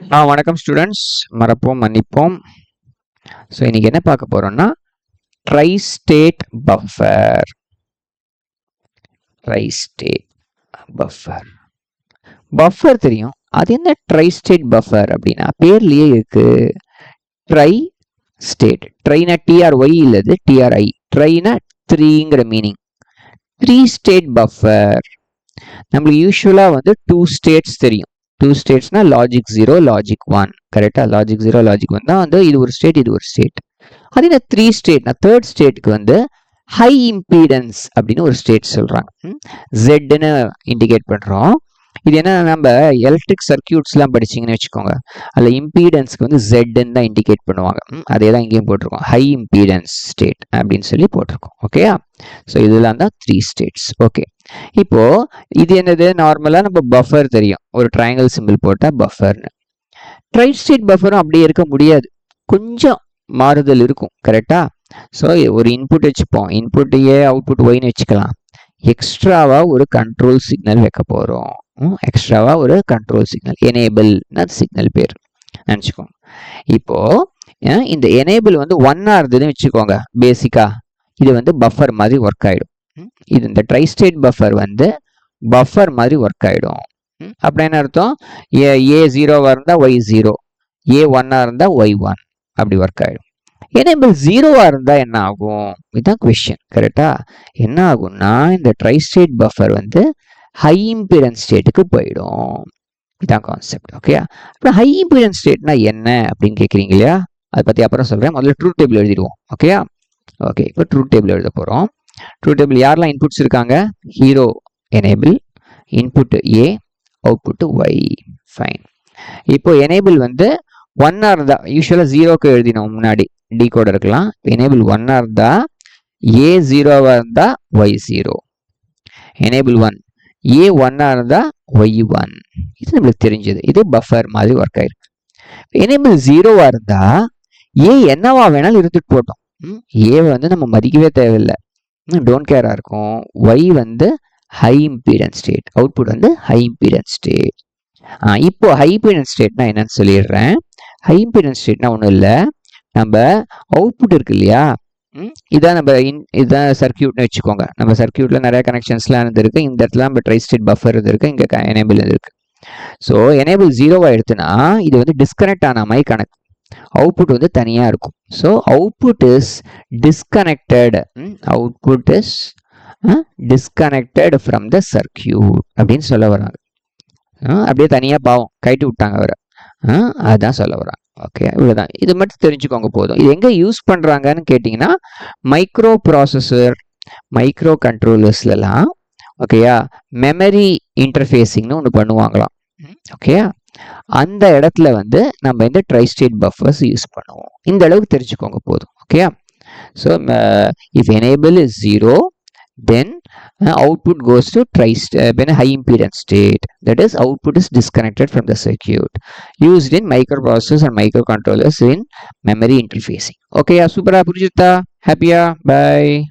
வணக்கம் ஸ்டூடெண்ட்ஸ், மறப்போம் மன்னிப்போம். ஸோ இன்னைக்கு என்ன பார்க்க போறோம்னா tri state buffer. Tri state buffer buffer தெரியும். அது என்ன ட்ரை ஸ்டேட் பஃபர் அப்படின்னா பேர்லயே இருக்கு. ட்ரை ஸ்டேட், ட்ரைனா டிஆர்ஒய் இல்லது டிஆர்ஐ, ட்ரைனா த்ரீங்கிற மீனிங். 3 state buffer. நம்மளுக்கு யூஸ்வலா வந்து 2 ஸ்டேட்ஸ் தெரியும். 2 ஸ்டேட்ஸ்னா லாஜிக் 0 லாஜிக் 1. கரெக்டா? லாஜிக் 0 லாஜிக் 1 தான் வந்து இது ஒரு ஸ்டேட், இது ஒரு ஸ்டேட். அதே 3 ஸ்டேட், தேர்ட் ஸ்டேட்டுக்கு வந்து ஹை இம்பீடன்ஸ் அப்படின்னு ஒரு ஸ்டேட் சொல்றாங்க. ஜெட்னு இண்டிகேட் பண்றோம். இது என்ன, நம்ம எலக்ட்ரிக் சர்க்கியூட்ஸ்லாம் படிச்சிங்கன்னு வச்சுக்கோங்க, அதில் இம்பீடன்ஸ்க்கு வந்து ஜெட்னு தான் இண்டிகேட் பண்ணுவாங்க. அதே தான் இங்கேயும் போட்டிருக்கோம், ஹை இம்பீடன்ஸ் ஸ்டேட் அப்படின்னு சொல்லி போட்டிருக்கோம். ஓகேயா? ஸோ இதெல்லாம் தான் 3 ஸ்டேட்ஸ். ஓகே, இப்போ இது என்னது, நார்மலாக நம்ம பஃபர் தெரியும், ஒரு ட்ரையாங்கிள் சிம்பிள் போட்டால் பஃபர்னு. ட்ரை ஸ்டேட் பஃபரும் அப்படியே இருக்க முடியாது, கொஞ்சம் மாறுதல் இருக்கும். கரெக்டா? ஸோ ஒரு இன்புட் வச்சுப்போம், இன்புட் ஏ அவுட்புட் ஒய்னு வச்சுக்கலாம். எக்ஸ்ட்ராவா ஒரு கண்ட்ரோல் சிக்னல் வைக்க போறோம். எக்ஸ்ட்ராவா ஒரு கண்ட்ரோல் சிக்னல், எனேபிள் சிக்னல் பேர் நினச்சிக்கோங்க. இப்போ இந்த எனேபிள் வந்து 1 இருந்ததுன்னு வச்சுக்கோங்க, பேசிக்கா இது வந்து பஃபர் மாதிரி ஒர்க் ஆயிடும். இது இந்த ட்ரை ஸ்டேட் பஃபர் வந்து பஃபர் மாதிரி ஒர்க் ஆயிடும். அப்படி என்ன அர்த்தம், ஏ 0வா இருந்தா ஒய் 0, ஏ 1ஆ இருந்தா ஒய் 1 அப்படி ஒர்க் ஆயிடும். எனேபிள் 0வா இருந்தா என்ன ஆகும், இதுதான் கொஸ்டின். கரெக்டா? என்ன ஆகும்னா இந்த ட்ரை ஸ்டேட் பஃபர் வந்து ஹை இம்பிடன்ஸ் ஸ்டேட்டுக்கு போயிடும். இதுதான் கான்செப்ட். ஓகே, அப்புறம் ஹை இம்பிடன்ஸ் ஸ்டேட்னா என்ன அப்படின்னு கேட்குறீங்க இல்லையா? அதை பற்றி அப்புறம் சொல்கிறேன். முதல்ல ட்ரூத் டேபிள் எழுதிடுவோம். ஓகேயா? ஓகே, இப்போ ட்ரூத் டேபிள் எழுத போகிறோம். ட்ரூத் டேபிள் யாரெல்லாம் இன்புட்ஸ் இருக்காங்க, ஹீரோ enable, input A, output Y. Fine. இப்போ எனேபிள் வந்து 1ஆ இருந்தா, யூஸ்வலாக 0க்கு எழுதினோம் முன்னாடி டிகோடர் இருக்கலாம். எனேபிள் 1ஆ இருந்தா ஏ 0வா இருந்தா ஒய் 0. எனேபிள் 1 ஏ 1ஆ இருந்தா ஒய் 1. இது நம்மளுக்கு தெரிஞ்சது. இது பஃபர் மாதிரி ஒர்க் ஆயிருக்கு. எனேபிள் 0வா இருந்தா ஏ என்னவா வேணாலும் இருந்துட்டு போட்டோம், ஏ வந்து நம்ம மதிக்கவே தேவையில்லை, டோன்ட் கேரா இருக்கும். ஒய் வந்து ஹை இம்பீடன்ஸ் ஸ்டேட், அவுட்புட் வந்து ஹை இம்பீடன்ஸ் ஸ்டேட். இப்போ ஹை இம்பீடன்ஸ் ஸ்டேட்னா என்னன்னு சொல்லிடுறேன். ஹை இம்பீடன்ஸ் ஸ்டேட்னா ஒன்றும் இல்லை, நம்ம அவுட்புட் இருக்கு இல்லையா, இதான் நம்ம இதுதான் சர்க்கியூட்னு வச்சுக்கோங்க. நம்ம சர்க்கியூட்ல நிறைய கனெக்ஷன்ஸ்லாம் இருந்திருக்கு. இந்த இடத்துல நம்ம ட்ரை ஸ்டேட் பஃபர் இருக்கு, இங்கே எனேபிள் இருக்கு. ஸோ எனேபிள் 0வா எடுத்துனா இது வந்து டிஸ்கனெக்ட் ஆன மாதிரி கணக்கு, அவுட்புட் வந்து தனியாக இருக்கும். So output is disconnected, output is disconnected from the circuit அப்படின்னு சொல்ல வராங்க. அப்படியே தனியாக பாவம் கைட்டு விட்டாங்க அவரை, அதுதான் சொல்ல வராங்க. ஓகே, இவ்வளோதான். இது மட்டும் தெரிஞ்சுக்கோங்க போதும். இது எங்கே யூஸ் பண்ணுறாங்கன்னு கேட்டிங்கன்னா, மைக்ரோ ப்ராசஸர், மைக்ரோ கண்ட்ரோலர்ஸ்லாம், ஓகேயா, மெமரி இன்டர்ஃபேஸிங்னு ஒன்று பண்ணுவாங்களாம். ஓகேயா, அந்த இடத்துல வந்து நம்ம இந்த ட்ரை ஸ்டேட் பஃபர்ஸ் யூஸ் பண்ணுவோம். இந்த அளவுக்கு தெரிஞ்சுக்கோங்க போதும். ஓகேயா? So if enable is 0, then output goes to high impedance state, that is output is disconnected from the circuit, used in microprocessors and microcontrollers in memory interfacing. Okay, super, புரிஞ்சுதா? ஹாப்பியா? By.